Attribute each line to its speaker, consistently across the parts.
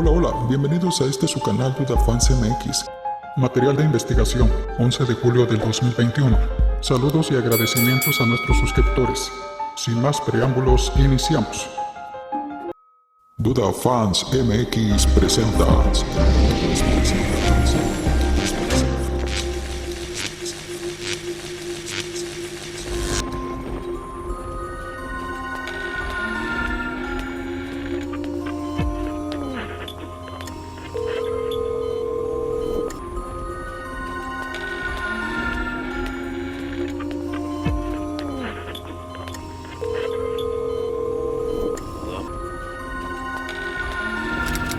Speaker 1: Hola, bienvenidos a su canal Duda Fans MX. Material de investigación, 11 de julio del 2021. Saludos y agradecimientos a nuestros suscriptores. Sin más preámbulos, iniciamos. Duda Fans MX presenta.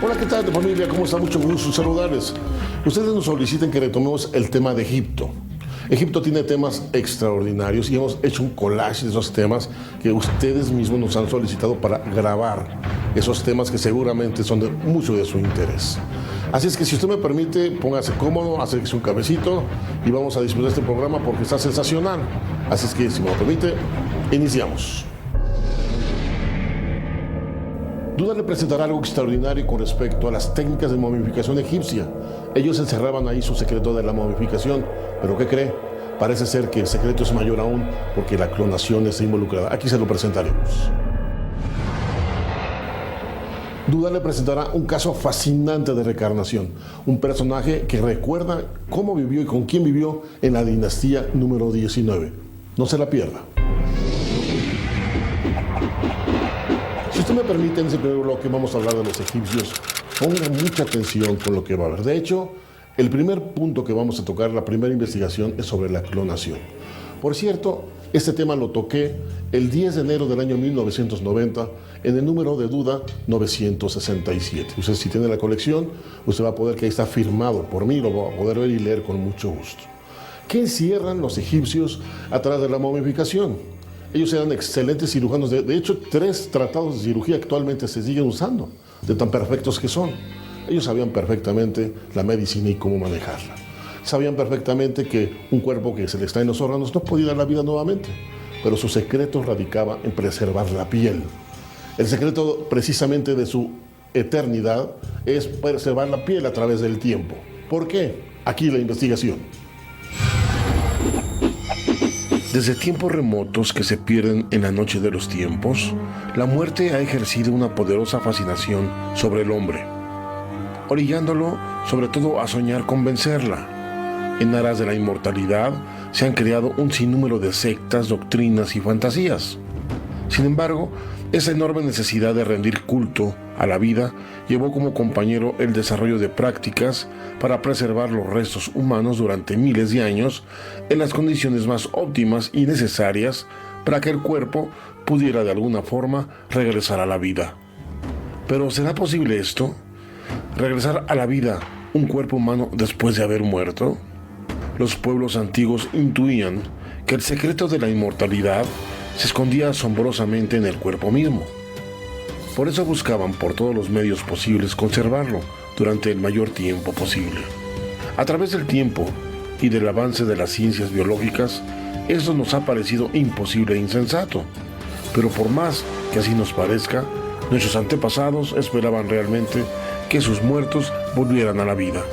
Speaker 2: Hola, ¿qué tal, familia? ¿Cómo está? Mucho gusto saludarles. Ustedes nos solicitan que retomemos el tema de Egipto. Egipto tiene temas extraordinarios y hemos hecho un collage de esos temas que ustedes mismos nos han solicitado para grabar esos temas que seguramente son de mucho de su interés. Así es que si usted me permite, póngase cómodo, acérquese un cabecito y vamos a disfrutar este programa porque está sensacional. Así es que si me lo permite, iniciamos. Duda le presentará algo extraordinario con respecto a las técnicas de momificación egipcia. Ellos encerraban ahí su secreto de la momificación, pero ¿qué cree? Parece ser que el secreto es mayor aún porque la clonación está involucrada. Aquí se lo presentaremos. Duda le presentará un caso fascinante de reencarnación, un personaje que recuerda cómo vivió y con quién vivió en la dinastía número 19. No se la pierda. Si usted me permite, en ese primer bloque vamos a hablar de los egipcios. Ponga mucha atención con lo que va a ver. De hecho, el primer punto que vamos a tocar, la primera investigación, es sobre la clonación. Por cierto, este tema lo toqué el 10 de enero del año 1990 en el número de Duda 967. Usted, si tiene la colección, usted va a poder, que ahí está firmado por mí, lo va a poder ver y leer con mucho gusto. ¿Qué encierran los egipcios atrás de la momificación? Ellos eran excelentes cirujanos. De hecho, 3 tratados de cirugía actualmente se siguen usando, de tan perfectos que son. Ellos sabían perfectamente la medicina y cómo manejarla. Sabían perfectamente que un cuerpo que se le extraen los órganos no podía dar la vida nuevamente, pero su secreto radicaba en preservar la piel. El secreto precisamente de su eternidad es preservar la piel a través del tiempo. ¿Por qué? Aquí la investigación. Desde tiempos remotos que se pierden en la noche de los tiempos, la muerte ha ejercido una poderosa fascinación sobre el hombre, orillándolo sobre todo a soñar con vencerla. En aras de la inmortalidad se han creado un sinnúmero de sectas, doctrinas y fantasías. Sin embargo, esa enorme necesidad de rendir culto a la vida llevó como compañero el desarrollo de prácticas para preservar los restos humanos durante miles de años en las condiciones más óptimas y necesarias para que el cuerpo pudiera de alguna forma regresar a la vida. ¿Pero será posible esto? ¿Regresar a la vida un cuerpo humano después de haber muerto? Los pueblos antiguos intuían que el secreto de la inmortalidad se escondía asombrosamente en el cuerpo mismo. Por eso buscaban por todos los medios posibles conservarlo durante el mayor tiempo posible. A través del tiempo y del avance de las ciencias biológicas, eso nos ha parecido imposible e insensato. Pero por más que así nos parezca, nuestros antepasados esperaban realmente que sus muertos volvieran a la vida.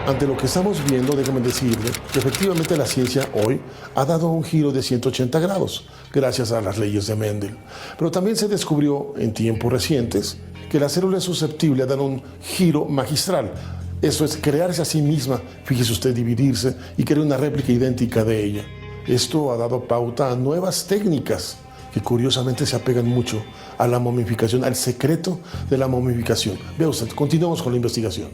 Speaker 2: Ante lo que estamos viendo, déjame decirle que efectivamente la ciencia hoy ha dado un giro de 180 grados gracias a las leyes de Mendel. Pero también se descubrió en tiempos recientes que la célula es susceptible a dar un giro magistral. Eso es crearse a sí misma, fíjese usted, dividirse y crear una réplica idéntica de ella. Esto ha dado pauta a nuevas técnicas que curiosamente se apegan mucho a la momificación, al secreto de la momificación. Vea usted, continuamos con la investigación.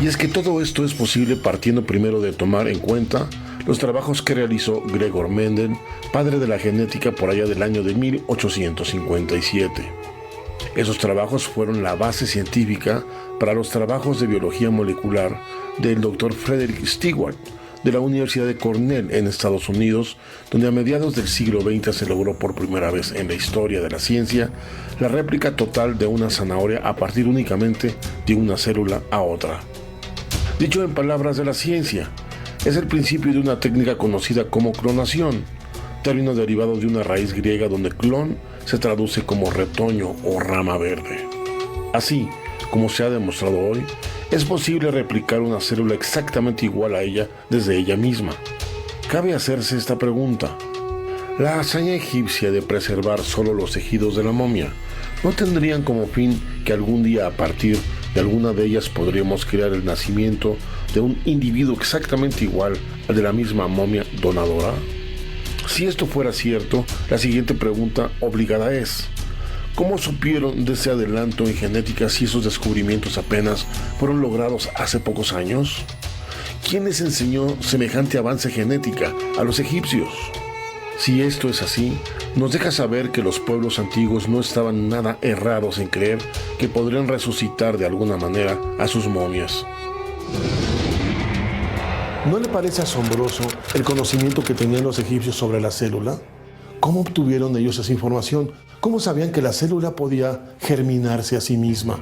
Speaker 2: Y es que todo esto es posible partiendo primero de tomar en cuenta los trabajos que realizó Gregor Mendel, padre de la genética, por allá del año de 1857. Esos trabajos fueron la base científica para los trabajos de biología molecular del Dr. Frederick Stewart de la Universidad de Cornell en Estados Unidos, donde a mediados del siglo XX se logró por primera vez en la historia de la ciencia la réplica total de una zanahoria a partir únicamente de una célula a otra. Dicho en palabras de la ciencia, es el principio de una técnica conocida como clonación, término derivado de una raíz griega donde clon se traduce como retoño o rama verde. Así, como se ha demostrado hoy, es posible replicar una célula exactamente igual a ella desde ella misma. Cabe hacerse esta pregunta: ¿la hazaña egipcia de preservar solo los tejidos de la momia no tendrían como fin que algún día a partir de alguna de ellas podríamos crear el nacimiento de un individuo exactamente igual al de la misma momia donadora? Si esto fuera cierto, la siguiente pregunta obligada es: ¿cómo supieron de ese adelanto en genética si esos descubrimientos apenas fueron logrados hace pocos años? ¿Quién les enseñó semejante avance genética a los egipcios? Si esto es así, nos deja saber que los pueblos antiguos no estaban nada errados en creer que podrían resucitar de alguna manera a sus momias.
Speaker 3: ¿No le parece asombroso el conocimiento que tenían los egipcios sobre la célula? ¿Cómo obtuvieron ellos esa información? ¿Cómo sabían que la célula podía germinarse a sí misma?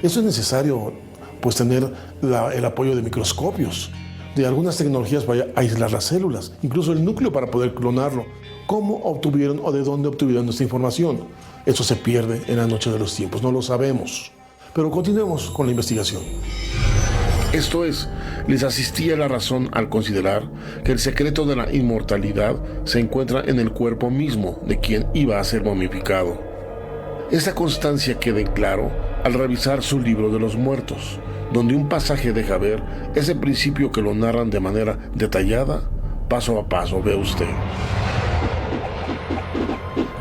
Speaker 3: Eso es necesario, pues, tener el apoyo de microscopios, de algunas tecnologías para aislar las células, incluso el núcleo para poder clonarlo. ¿Cómo obtuvieron o de dónde obtuvieron esta información? Eso se pierde en la noche de los tiempos, no lo sabemos. Pero continuemos con la investigación.
Speaker 2: Esto es, les asistía la razón al considerar que el secreto de la inmortalidad se encuentra en el cuerpo mismo de quien iba a ser momificado. Esta constancia queda en claro al revisar su libro de los muertos, donde un pasaje deja ver ese principio que lo narran de manera detallada, paso a paso, ve usted.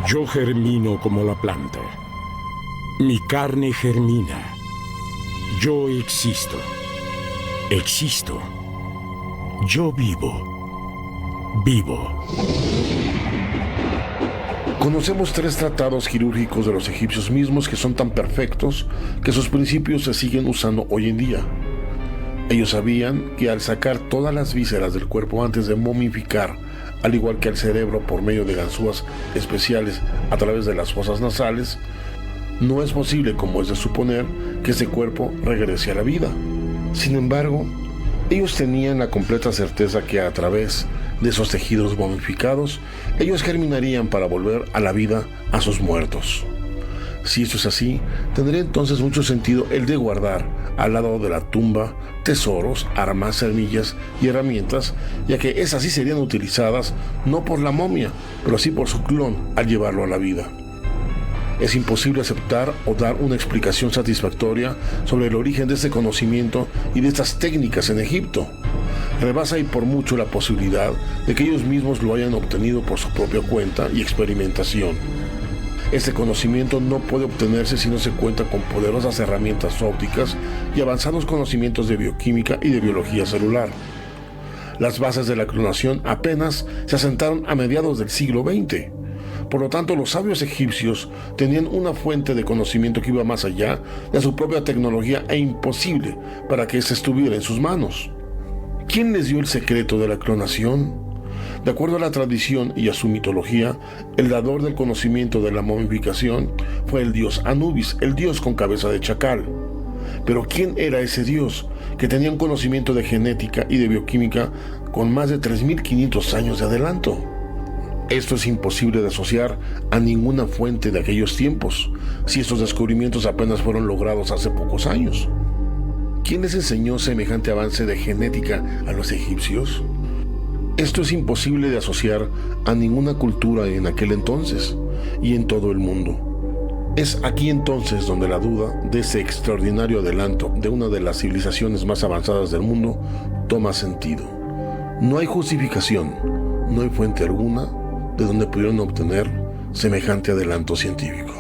Speaker 4: Yo germino como la planta. Mi carne germina. Yo existo. Existo. Yo vivo. Vivo.
Speaker 2: Conocemos 3 tratados quirúrgicos de los egipcios mismos que son tan perfectos que sus principios se siguen usando hoy en día. Ellos sabían que al sacar todas las vísceras del cuerpo antes de momificar, al igual que el cerebro por medio de ganzúas especiales a través de las fosas nasales, no es posible, como es de suponer, que ese cuerpo regrese a la vida. Sin embargo, ellos tenían la completa certeza que a través de esos tejidos momificados, ellos germinarían para volver a la vida a sus muertos. Si esto es así, tendría entonces mucho sentido el de guardar al lado de la tumba tesoros, armas, semillas y herramientas, ya que esas sí serían utilizadas no por la momia, pero sí por su clon al llevarlo a la vida. Es imposible aceptar o dar una explicación satisfactoria sobre el origen de este conocimiento y de estas técnicas en Egipto. Rebasa y por mucho la posibilidad de que ellos mismos lo hayan obtenido por su propia cuenta y experimentación. Este conocimiento no puede obtenerse si no se cuenta con poderosas herramientas ópticas y avanzados conocimientos de bioquímica y de biología celular. Las bases de la clonación apenas se asentaron a mediados del siglo XX. Por lo tanto, los sabios egipcios tenían una fuente de conocimiento que iba más allá de su propia tecnología e imposible para que ésta estuviera en sus manos. ¿Quién les dio el secreto de la clonación? De acuerdo a la tradición y a su mitología, el dador del conocimiento de la momificación fue el dios Anubis, el dios con cabeza de chacal. Pero ¿quién era ese dios que tenía un conocimiento de genética y de bioquímica con más de 3.500 años de adelanto? Esto es imposible de asociar a ninguna fuente de aquellos tiempos, si estos descubrimientos apenas fueron logrados hace pocos años. ¿Quién les enseñó semejante avance de genética a los egipcios? Esto es imposible de asociar a ninguna cultura en aquel entonces y en todo el mundo. Es aquí entonces donde la duda de ese extraordinario adelanto de una de las civilizaciones más avanzadas del mundo toma sentido. No hay justificación, no hay fuente alguna de donde pudieron obtener semejante adelanto científico.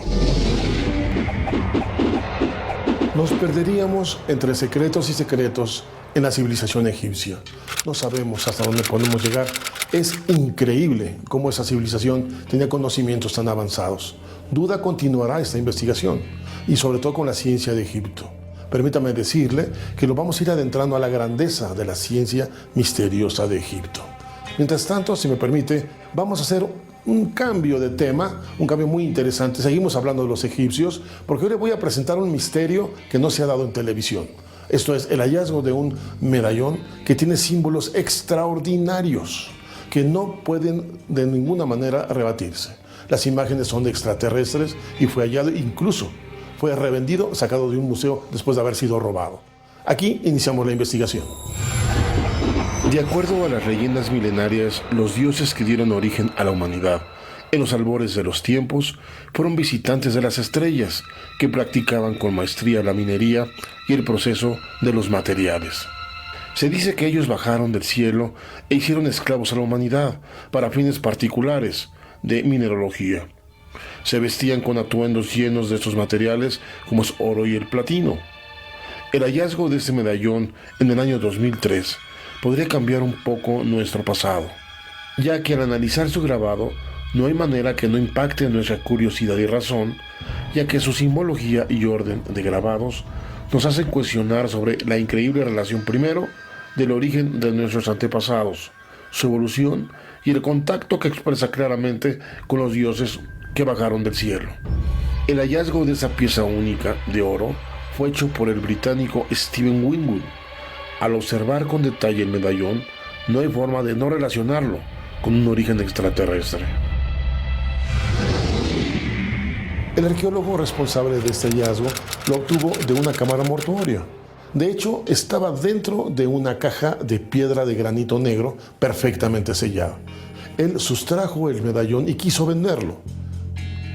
Speaker 3: Nos perderíamos entre secretos y secretos en la civilización egipcia. No sabemos hasta dónde podemos llegar. Es increíble cómo esa civilización tenía conocimientos tan avanzados. Duda continuará esta investigación, y sobre todo con la ciencia de Egipto. Permítame decirle que lo vamos a ir adentrando a la grandeza de la ciencia misteriosa de Egipto. Mientras tanto, si me permite, vamos a hacer un cambio de tema, un cambio muy interesante. Seguimos hablando de los egipcios, porque hoy le voy a presentar un misterio que no se ha dado en televisión. Esto es el hallazgo de un medallón que tiene símbolos extraordinarios que no pueden de ninguna manera rebatirse. las imágenes son de extraterrestres y fue hallado, incluso fue revendido, sacado de un museo después de haber sido robado. Aquí iniciamos la investigación.
Speaker 2: De acuerdo a las leyendas milenarias, los dioses que dieron origen a la humanidad en los albores de los tiempos fueron visitantes de las estrellas que practicaban con maestría la minería y el proceso de los materiales. Se dice que ellos bajaron del cielo e hicieron esclavos a la humanidad para fines particulares de mineralogía. Se vestían con atuendos llenos de estos materiales como es oro y el platino. El hallazgo de este medallón en el año 2003 podría cambiar un poco nuestro pasado, ya que al analizar su grabado no hay manera que no impacte en nuestra curiosidad y razón, ya que su simbología y orden de grabados nos hacen cuestionar sobre la increíble relación primero del origen de nuestros antepasados, su evolución y el contacto que expresa claramente con los dioses que bajaron del cielo. El hallazgo de esa pieza única de oro fue hecho por el británico Stephen Winwood. Al observar con detalle el medallón, no hay forma de no relacionarlo con un origen extraterrestre.
Speaker 3: El arqueólogo responsable de este hallazgo lo obtuvo de una cámara mortuoria. De hecho, estaba dentro de una caja de piedra de granito negro perfectamente sellada. Él sustrajo el medallón y quiso venderlo.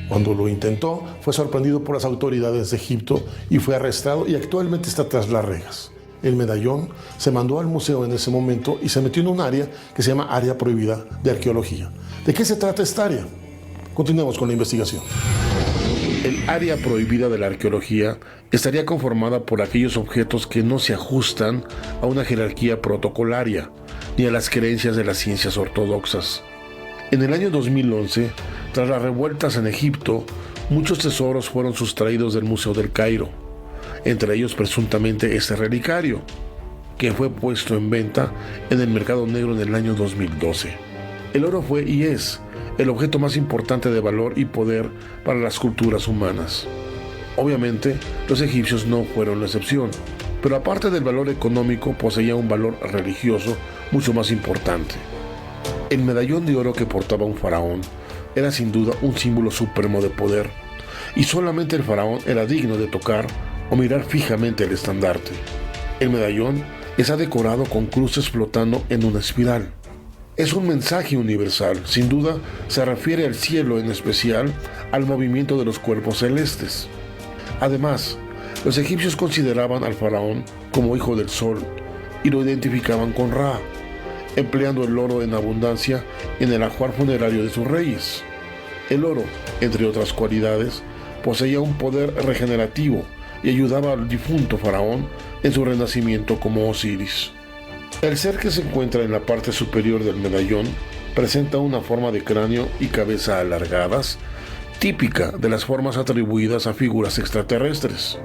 Speaker 3: Cuando lo intentó, fue sorprendido por las autoridades de Egipto y fue arrestado y actualmente está tras las rejas. El medallón se mandó al museo en ese momento y se metió en un área que se llama Área Prohibida de Arqueología. ¿De qué se trata esta área? Continuemos con la investigación.
Speaker 2: El área prohibida de la arqueología estaría conformada por aquellos objetos que no se ajustan a una jerarquía protocolaria ni a las creencias de las ciencias ortodoxas. En el año 2011, tras las revueltas en Egipto, muchos tesoros fueron sustraídos del Museo del Cairo, entre ellos presuntamente este relicario, que fue puesto en venta en el mercado negro en el año 2012. El oro fue y es el objeto más importante de valor y poder para las culturas humanas. Obviamente, los egipcios no fueron la excepción, pero aparte del valor económico, poseía un valor religioso mucho más importante. El medallón de oro que portaba un faraón era sin duda un símbolo supremo de poder, y solamente el faraón era digno de tocar o mirar fijamente el estandarte. El medallón está decorado con cruces flotando en una espiral. Es un mensaje universal, sin duda se refiere al cielo, en especial al movimiento de los cuerpos celestes. Además, los egipcios consideraban al faraón como hijo del sol y lo identificaban con Ra, empleando el oro en abundancia en el ajuar funerario de sus reyes. El oro, entre otras cualidades, poseía un poder regenerativo y ayudaba al difunto faraón en su renacimiento como Osiris. El ser que se encuentra en la parte superior del medallón presenta una forma de cráneo y cabeza alargadas, típica de las formas atribuidas a figuras extraterrestres.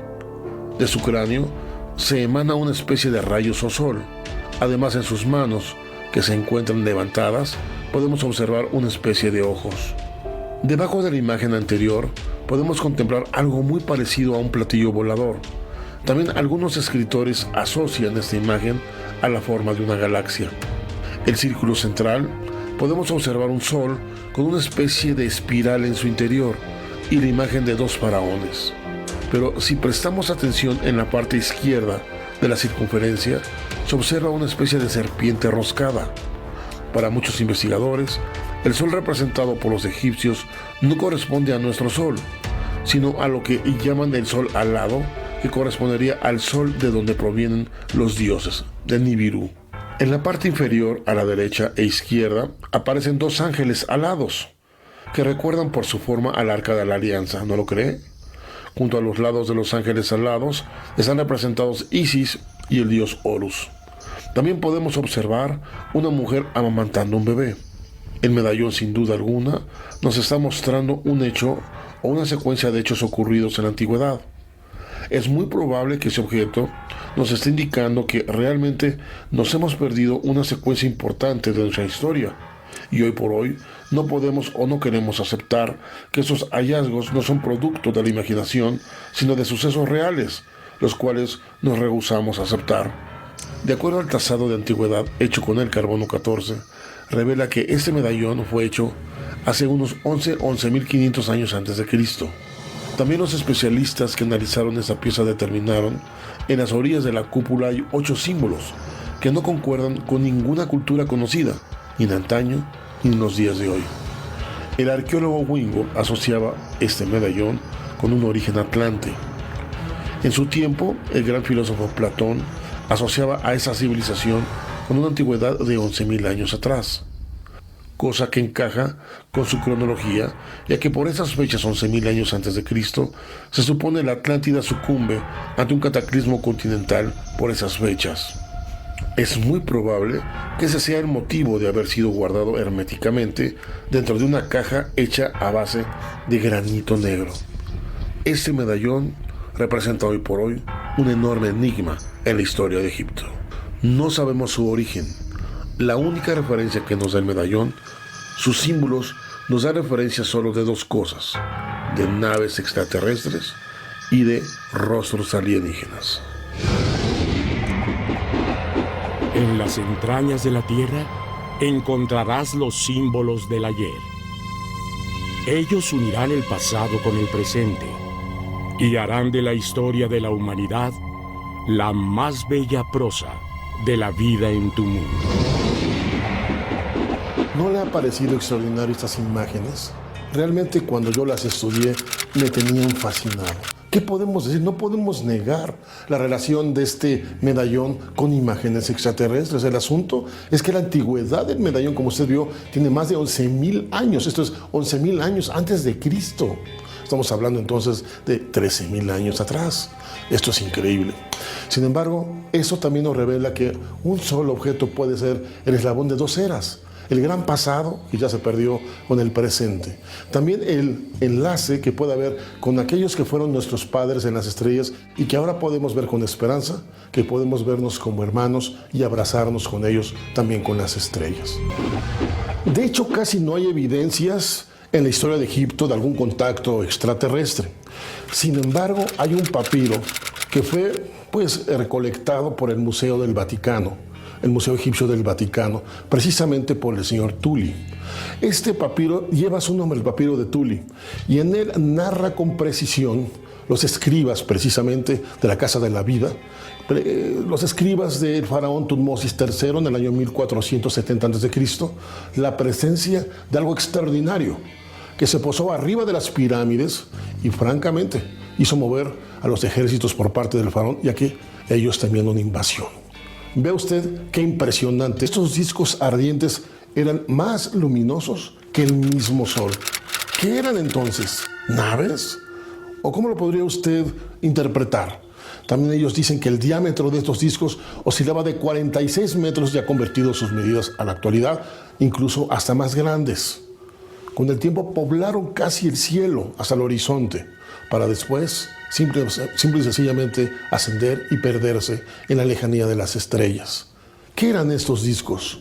Speaker 2: De su cráneo se emana una especie de rayos o sol. Además, en sus manos, que se encuentran levantadas, podemos observar una especie de ojos. Debajo de la imagen anterior podemos contemplar algo muy parecido a un platillo volador. También algunos escritores asocian esta imagen a la forma de una galaxia. El círculo central, podemos observar un sol con una especie de espiral en su interior y la imagen de dos faraones. Pero si prestamos atención en la parte izquierda de la circunferencia, se observa una especie de serpiente roscada. Para muchos investigadores, el sol representado por los egipcios no corresponde a nuestro sol, sino a lo que llaman el sol alado, que correspondería al sol de donde provienen los dioses, de Nibiru. En la parte inferior, a la derecha e izquierda, aparecen dos ángeles alados, que recuerdan por su forma al Arca de la Alianza, ¿no lo cree? Junto a los lados de los ángeles alados están representados Isis y el dios Horus. También podemos observar una mujer amamantando un bebé. El medallón, sin duda alguna, nos está mostrando un hecho o una secuencia de hechos ocurridos en la antigüedad. Es muy probable que ese objeto nos esté indicando que realmente nos hemos perdido una secuencia importante de nuestra historia, y hoy por hoy no podemos o no queremos aceptar que esos hallazgos no son producto de la imaginación, sino de sucesos reales, los cuales nos rehusamos a aceptar. De acuerdo al trazado de antigüedad hecho con el carbono 14, revela que este medallón fue hecho hace unos 11.500 años antes de Cristo. También los especialistas que analizaron esta pieza determinaron en las orillas de la cúpula hay 8 símbolos que no concuerdan con ninguna cultura conocida, ni en antaño ni en los días de hoy. El arqueólogo Wingo asociaba este medallón con un origen atlante. En su tiempo, el gran filósofo Platón asociaba a esa civilización con una antigüedad de 11.000 años atrás, cosa que encaja con su cronología, ya que por esas fechas 11.000 años antes de Cristo, se supone la Atlántida sucumbe ante un cataclismo continental por esas fechas. Es muy probable que ese sea el motivo de haber sido guardado herméticamente dentro de una caja hecha a base de granito negro. Este medallón representa hoy por hoy un enorme enigma en la historia de Egipto. No sabemos su origen. La única referencia que nos da el medallón, sus símbolos, nos da referencia solo de 2 cosas: de naves extraterrestres y de rostros alienígenas.
Speaker 4: En las entrañas de la tierra encontrarás los símbolos del ayer. Ellos unirán el pasado con el presente y harán de la historia de la humanidad la más bella prosa de la vida en tu mundo.
Speaker 3: ¿No le ha parecido extraordinario estas imágenes? Realmente cuando yo las estudié me tenían fascinado. ¿Qué podemos decir? No podemos negar la relación de este medallón con imágenes extraterrestres. El asunto es que la antigüedad del medallón, como usted vio, tiene más de 11.000 años. Esto es 11.000 años antes de Cristo. Estamos hablando entonces de 13.000 años atrás. Esto es increíble. Sin embargo, eso también nos revela que un solo objeto puede ser el eslabón de 2 eras. El gran pasado, que ya se perdió, con el presente. También el enlace que puede haber con aquellos que fueron nuestros padres en las estrellas y que ahora podemos ver con esperanza, que podemos vernos como hermanos y abrazarnos con ellos también con las estrellas. De hecho, casi no hay evidencias en la historia de Egipto de algún contacto extraterrestre. Sin embargo, hay un papiro que fue recolectado por el Museo del Vaticano, el Museo Egipcio del Vaticano, precisamente por el señor Tully. Este papiro lleva su nombre, el papiro de Tully, y en él narra con precisión los escribas precisamente de la Casa de la Vida, los escribas del faraón Tutmosis III en el año 1470 a.C., la presencia de algo extraordinario que se posó arriba de las pirámides y francamente hizo mover a los ejércitos por parte del faraón, ya que ellos temían una invasión. Vea usted qué impresionante. Estos discos ardientes eran más luminosos que el mismo sol. ¿Qué eran entonces? ¿Naves? ¿O cómo lo podría usted interpretar? También ellos dicen que el diámetro de estos discos oscilaba de 46 metros, ya convertido sus medidas a la actualidad, incluso hasta más grandes. Con el tiempo poblaron casi el cielo hasta el horizonte, para después simple y sencillamente ascender y perderse en la lejanía de las estrellas. ¿Qué eran estos discos?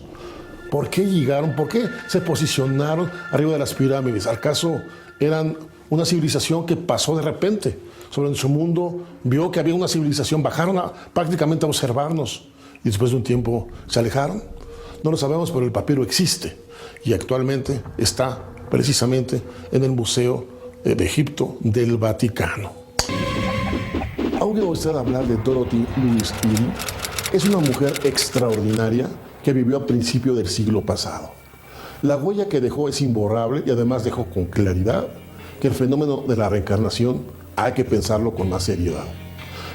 Speaker 3: ¿Por qué llegaron? ¿Por qué se posicionaron arriba de las pirámides? ¿Acaso eran una civilización que pasó de repente sobre su mundo, vio que había una civilización, bajaron prácticamente a observarnos y después de un tiempo se alejaron? No lo sabemos, pero el papiro existe y actualmente está precisamente en el Museo de Egipto del Vaticano. ¿Ha oído usted hablar de Dorothy Lewis Eddy? Es una mujer extraordinaria que vivió a principios del siglo pasado. La huella que dejó es imborrable y además dejó con claridad que el fenómeno de la reencarnación hay que pensarlo con más seriedad.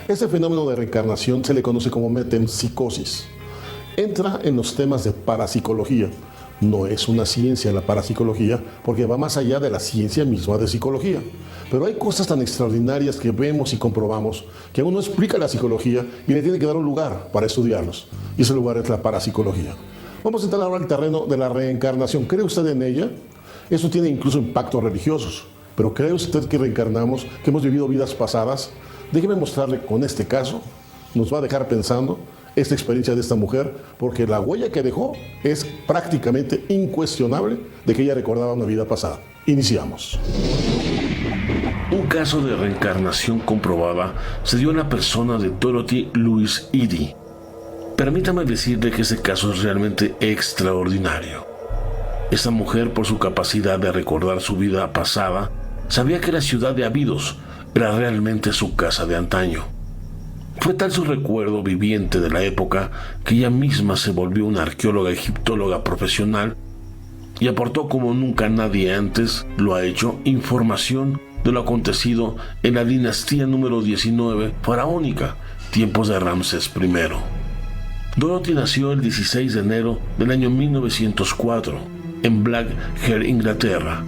Speaker 3: Este fenómeno de reencarnación se le conoce como metempsicosis. Entra en los temas de parapsicología. No es una ciencia la parapsicología porque va más allá de la ciencia misma de psicología. Pero hay cosas tan extraordinarias que vemos y comprobamos que uno explica la psicología y le tiene que dar un lugar para estudiarlos. Y ese lugar es la parapsicología. Vamos a entrar ahora al terreno de la reencarnación. ¿Cree usted en ella? Eso tiene incluso impactos religiosos. Pero ¿cree usted que reencarnamos, que hemos vivido vidas pasadas? Déjeme mostrarle con este caso, nos va a dejar pensando esta experiencia de esta mujer, porque la huella que dejó es prácticamente incuestionable de que ella recordaba una vida pasada. Iniciamos.
Speaker 2: Un caso de reencarnación comprobada se dio en la persona de Dorothy Lewis Eddy, Permítame decirle que ese caso es realmente extraordinario. Esta mujer, por su capacidad de recordar su vida pasada, sabía que la ciudad de Abidos era realmente su casa de antaño. Fue tal su recuerdo viviente de la época que ella misma se volvió una arqueóloga egiptóloga profesional y aportó como nunca nadie antes lo ha hecho información de lo acontecido en la dinastía número 19 faraónica, tiempos de Ramsés I. Dorothy nació el 16 de enero del año 1904 en Blackheath, Inglaterra.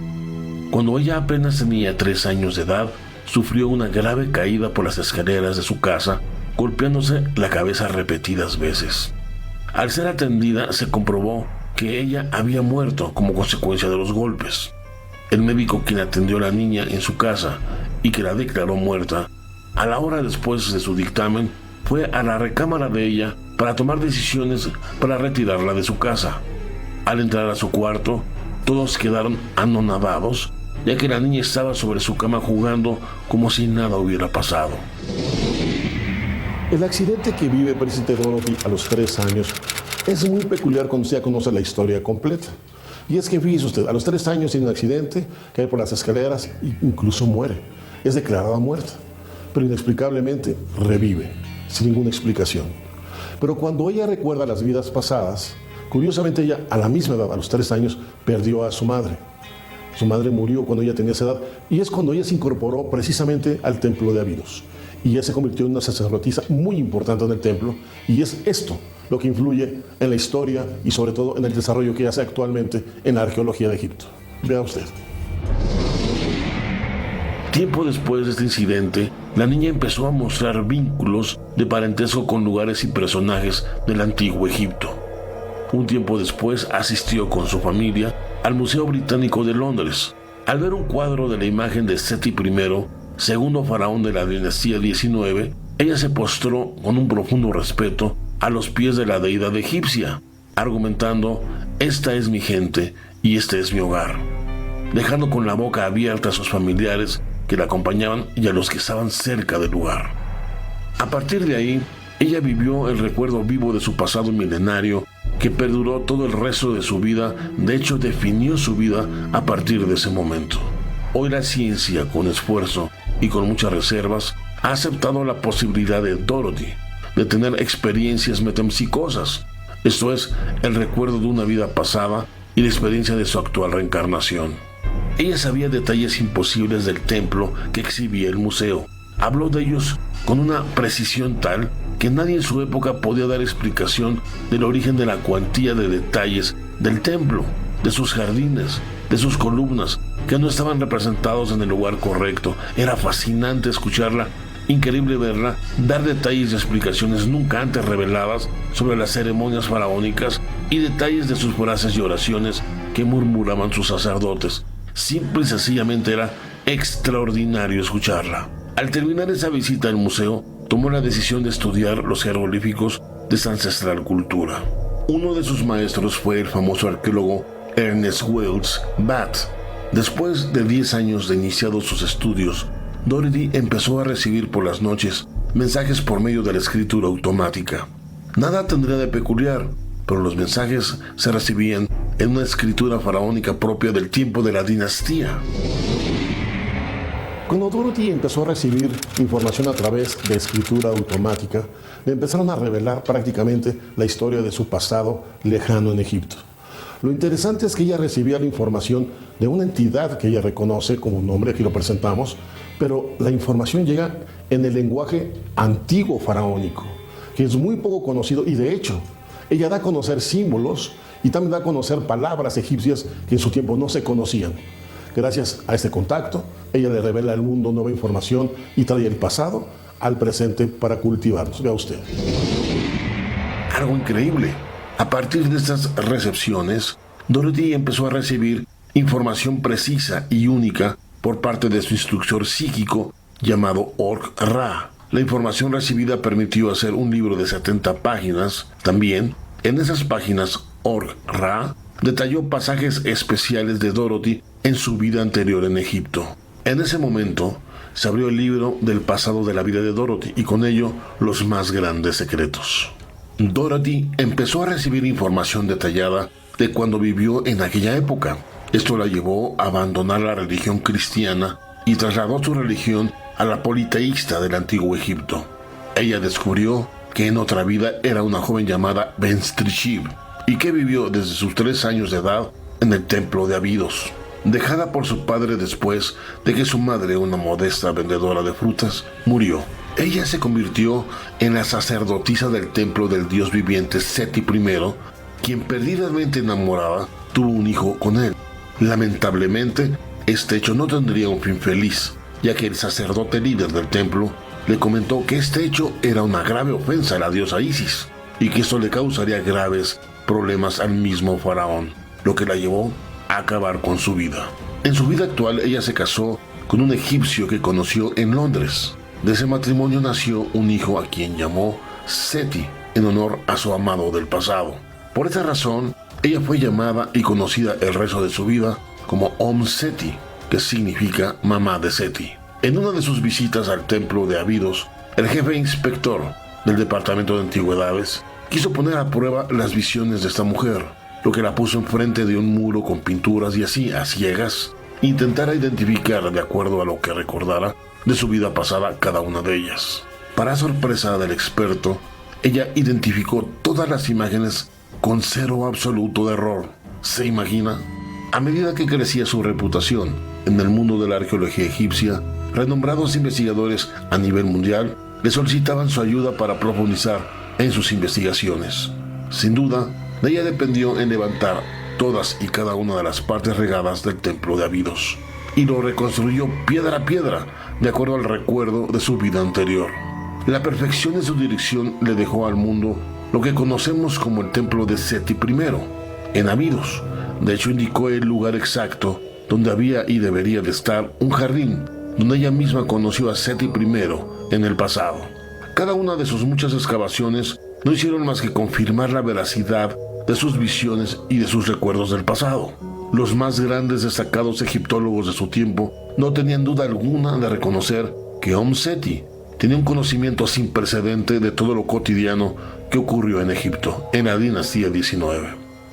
Speaker 2: Cuando ella apenas tenía 3 años de edad, sufrió una grave caída por las escaleras de su casa, golpeándose la cabeza repetidas veces. Al ser atendida, se comprobó que ella había muerto como consecuencia de los golpes. El médico quien atendió a la niña en su casa y que la declaró muerta, a la hora después de su dictamen, fue a la recámara de ella para tomar decisiones para retirarla de su casa. Al entrar a su cuarto, todos quedaron anonadados, ya que la niña estaba sobre su cama jugando como si nada hubiera pasado.
Speaker 3: El accidente que vive Príncipe Dorothy a los 3 años es muy peculiar cuando usted ya conoce la historia completa. Y es que fíjese usted, a los 3 años tiene un accidente, cae por las escaleras e incluso muere. Es declarada muerta, pero inexplicablemente revive, sin ninguna explicación. Pero cuando ella recuerda las vidas pasadas, curiosamente ella a la misma edad, a los 3 años, perdió a su madre. Su madre murió cuando ella tenía esa edad y es cuando ella se incorporó precisamente al templo de Abidos. Y ella se convirtió en una sacerdotisa muy importante en el templo y es esto lo que influye en la historia y sobre todo en el desarrollo que hace actualmente en la arqueología de Egipto. Vea usted.
Speaker 2: Tiempo después de este incidente, la niña empezó a mostrar vínculos de parentesco con lugares y personajes del antiguo Egipto. Un tiempo después asistió con su familia al Museo Británico de Londres. Al ver un cuadro de la imagen de Seti I, segundo faraón de la dinastía 19, ella se postró con un profundo respeto a los pies de la deidad egipcia, argumentando: "Esta es mi gente y este es mi hogar", dejando con la boca abierta a sus familiares que la acompañaban y a los que estaban cerca del lugar. A partir de ahí, ella vivió el recuerdo vivo de su pasado milenario que perduró todo el resto de su vida. De hecho, definió su vida a partir de ese momento. Hoy la ciencia, con esfuerzo y con muchas reservas, ha aceptado la posibilidad de Dorothy de tener experiencias metempsicosas, esto es, el recuerdo de una vida pasada y la experiencia de su actual reencarnación. Ella sabía detalles imposibles del templo que exhibía el museo. Habló de ellos con una precisión tal que nadie en su época podía dar explicación del origen de la cuantía de detalles del templo, de sus jardines, de sus columnas, que no estaban representados en el lugar correcto. Era fascinante escucharla, increíble verla dar detalles y explicaciones nunca antes reveladas sobre las ceremonias faraónicas y detalles de sus frases y oraciones que murmuraban sus sacerdotes. Simple y sencillamente era extraordinario escucharla. Al terminar esa visita al museo, tomó la decisión de estudiar los jeroglíficos de esa ancestral cultura. Uno de sus maestros fue el famoso arqueólogo Ernest Wells Bath. Después de 10 años de iniciados sus estudios, Dorothy empezó a recibir por las noches mensajes por medio de la escritura automática. Nada tendría de peculiar, pero los mensajes se recibían en una escritura faraónica propia del tiempo de la dinastía.
Speaker 3: Cuando Dorothy empezó a recibir información a través de escritura automática, le empezaron a revelar prácticamente la historia de su pasado lejano en Egipto. Lo interesante es que ella recibía la información de una entidad que ella reconoce como un nombre, aquí lo presentamos, pero la información llega en el lenguaje antiguo faraónico, que es muy poco conocido y de hecho, ella da a conocer símbolos y también da a conocer palabras egipcias que en su tiempo no se conocían. Gracias a este contacto, ella le revela al mundo nueva información y trae el pasado al presente para cultivarnos. Vea usted.
Speaker 2: Algo increíble. A partir de estas recepciones, Dorothy empezó a recibir información precisa y única por parte de su instructor psíquico llamado Orc-Ra. La información recibida permitió hacer un libro de 70 páginas. También, en esas páginas, Orc-Ra detalló pasajes especiales de Dorothy en su vida anterior en Egipto. En ese momento, se abrió el libro del pasado de la vida de Dorothy y con ello los más grandes secretos. Dorothy empezó a recibir información detallada de cuando vivió en aquella época. Esto la llevó a abandonar la religión cristiana y trasladó su religión a la politeísta del antiguo Egipto. Ella descubrió que en otra vida era una joven llamada Benstrishib y que vivió desde sus 3 años de edad en el templo de Abidos. Dejada por su padre después de que su madre, una modesta vendedora de frutas, murió. Ella se convirtió en la sacerdotisa del templo del dios viviente Seti I, quien perdidamente enamorada tuvo un hijo con él. Lamentablemente, este hecho no tendría un fin feliz, ya que el sacerdote líder del templo le comentó que este hecho era una grave ofensa a la diosa Isis y que esto le causaría graves problemas al mismo faraón, lo que la llevó a acabar con su vida. En su vida actual, ella se casó con un egipcio que conoció en Londres. De ese matrimonio nació un hijo a quien llamó Seti, en honor a su amado del pasado. Por esa razón, ella fue llamada y conocida el resto de su vida como Seti, que significa mamá de Seti. En una de sus visitas al templo de Abidos, el jefe inspector del departamento de antigüedades quiso poner a prueba las visiones de esta mujer, lo que la puso enfrente de un muro con pinturas y así, a ciegas, intentara identificar, de acuerdo a lo que recordara de su vida pasada, cada una de ellas. Para sorpresa del experto, ella identificó todas las imágenes con cero absoluto de error. ¿Se imagina? A medida que crecía su reputación en el mundo de la arqueología egipcia, renombrados investigadores a nivel mundial le solicitaban su ayuda para profundizar en sus investigaciones. Sin duda, de ella dependió en levantar todas y cada una de las partes regadas del templo de Abidos y lo reconstruyó piedra a piedra de acuerdo al recuerdo de su vida anterior. La perfección de su dirección le dejó al mundo lo que conocemos como el templo de Seti I, en Abidos. De hecho, indicó el lugar exacto donde había y debería de estar un jardín donde ella misma conoció a Seti I en el pasado. Cada una de sus muchas excavaciones no hicieron más que confirmar la veracidad de sus visiones y de sus recuerdos del pasado. Los más grandes destacados egiptólogos de su tiempo no tenían duda alguna de reconocer que Seti tenía un conocimiento sin precedente de todo lo cotidiano que ocurrió en Egipto en la dinastía 19.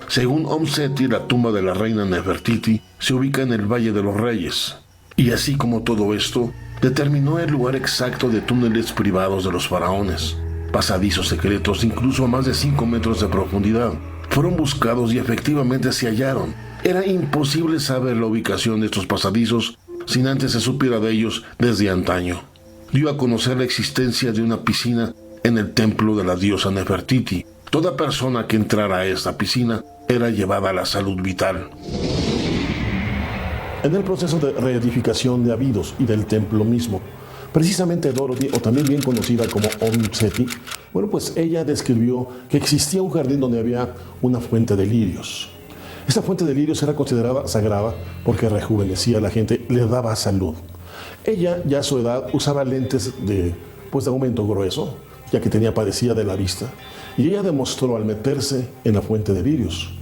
Speaker 2: Según Seti, la tumba de la reina Nefertiti se ubica en el Valle de los Reyes. Y así como todo esto, determinó el lugar exacto de túneles privados de los faraones. Pasadizos secretos, incluso a más de 5 metros de profundidad, fueron buscados y efectivamente se hallaron. Era imposible saber la ubicación de estos pasadizos sin antes se supiera de ellos desde antaño. Dio a conocer la existencia de una piscina en el templo de la diosa Nefertiti. Toda persona que entrara a esta piscina era llevada a la salud vital.
Speaker 3: En el proceso de reedificación de Abidos y del templo mismo, precisamente Dorothy, o también bien conocida como Seti, bueno, pues ella describió que existía un jardín donde había una fuente de lirios. Esta fuente de lirios era considerada sagrada porque rejuvenecía a la gente, le daba salud. Ella, ya a su edad, usaba lentes de aumento grueso, ya que padecía de la vista. Y ella demostró al meterse en la fuente de lirios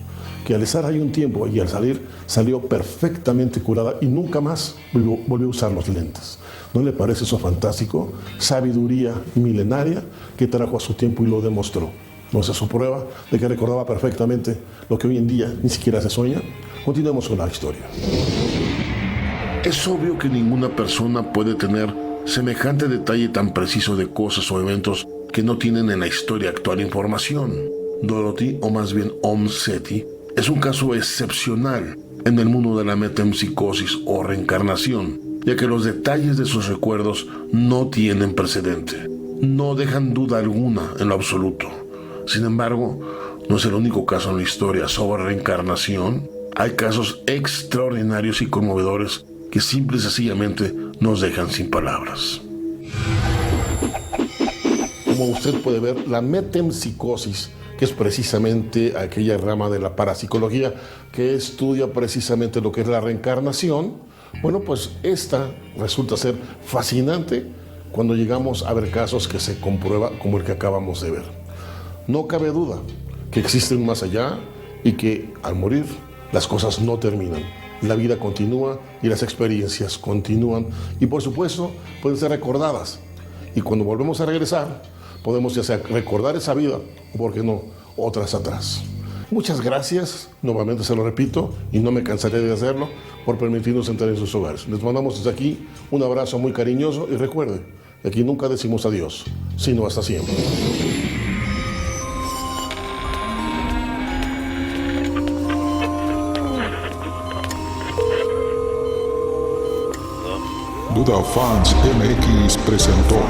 Speaker 3: que al estar ahí un tiempo y al salir, salió perfectamente curada y nunca más volvió a usar los lentes. ¿No le parece eso fantástico? Sabiduría milenaria que trajo a su tiempo y lo demostró. ¿No es eso prueba de que recordaba perfectamente lo que hoy en día ni siquiera se sueña? Continuemos con la historia.
Speaker 2: Es obvio que ninguna persona puede tener semejante detalle tan preciso de cosas o eventos que no tienen en la historia actual información. Dorothy, o más bien Seti, es un caso excepcional en el mundo de la metempsicosis o reencarnación, ya que los detalles de sus recuerdos no tienen precedente. No dejan duda alguna en lo absoluto. Sin embargo, no es el único caso en la historia sobre reencarnación. Hay casos extraordinarios y conmovedores que simple y sencillamente nos dejan sin palabras.
Speaker 3: Como usted puede ver, la metempsicosis, que es precisamente aquella rama de la parapsicología que estudia precisamente lo que es la reencarnación, bueno, pues esta resulta ser fascinante cuando llegamos a ver casos que se comprueba como el que acabamos de ver. No cabe duda que existe un más allá y que al morir las cosas no terminan. La vida continúa y las experiencias continúan y por supuesto pueden ser recordadas. Y cuando volvemos a regresar, podemos ya sea recordar esa vida o, por qué no, otras atrás. Muchas gracias, nuevamente se lo repito, y no me cansaré de hacerlo, por permitirnos entrar en sus hogares. Les mandamos desde aquí un abrazo muy cariñoso y recuerden, aquí nunca decimos adiós, sino hasta siempre.
Speaker 1: Duda Fans MX presentó